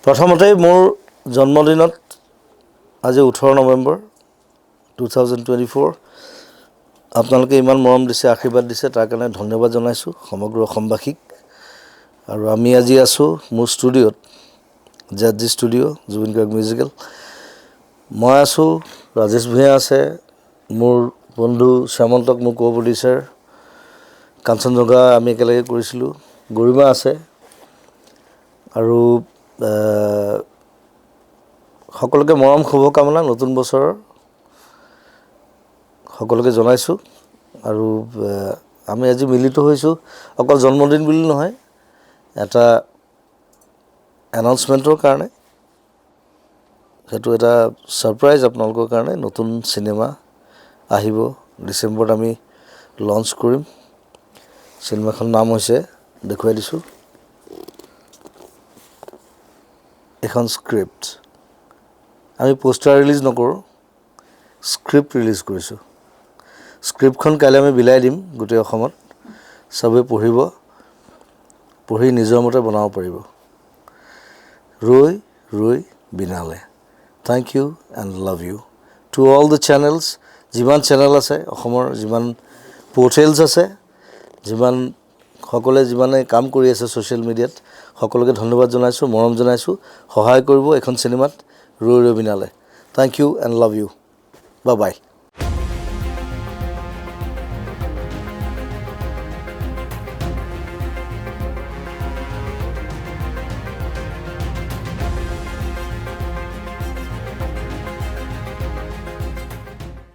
প্ৰথমতেই মোৰ জন্মদিনত আজি 18 নৱেম্বৰ 2024 আপোনালোকে ইমান মৰম দিছে আশীৰ্বাদ দিছে তাৰ কাৰণে ধন্যবাদ জনাইছোঁ সমগ্ৰ অসমবাসীক আৰু আমি আজি আছোঁ মোৰ ষ্টুডিঅ'ত জেডজি ষ্টুডিঅ' জুবিন গাৰ্গ মিউজিকেল মই আছোঁ ৰাজেশ ভূঞা আছে মোৰ বন্ধু শ্যামন্তক মোৰ কো প্ৰডিউচাৰ কাঞ্চনজংঘা আমি একেলগে কৰিছিলোঁ গৰিমা আছে আৰু সকলোকে মৰম শুভকামনা নতুন বছৰৰ সকলোকে জনাইছোঁ আৰু আমি আজি মিলিত হৈছোঁ অকল জন্মদিন বুলি নহয় এটা এনাউন্সমেণ্টৰ কাৰণে সেইটো এটা সাৰপ্ৰাইজ আপোনালোকৰ কাৰণে নতুন সিনেমা আহিব ডিসেম্বৰত আমি লঞ্চ কৰিম সিনেমাখন নাম হৈছে দেখুৱাই দিছোঁ এখন স্ক্ৰিপ্ট আমি পোষ্টাৰ ৰিলিজ নকৰোঁ স্ক্ৰিপ্ট ৰিলিজ কৰিছোঁ স্ক্ৰিপ্টখন কাইলৈ আমি বিলাই দিম গোটেই অসমত সবে পঢ়িব পঢ়ি নিজৰ মতে বনাব পাৰিব ৰৈ ৰৈ বিনালে thank you and love you to all the channels যিমান চেনেল আছে অসমৰ যিমান পোৰ্টেলছ আছে যিমান সকলে যিমানে কাম কৰি আছে সোশ্যাল মিডিয়াত সকলোকে ধন্যবাদ জনাইছোঁ মৰম জনাইছোঁ সহায় কৰিব এখন সিনেমাত ৰৈ ৰৈ বিনালে thank you and love you bye by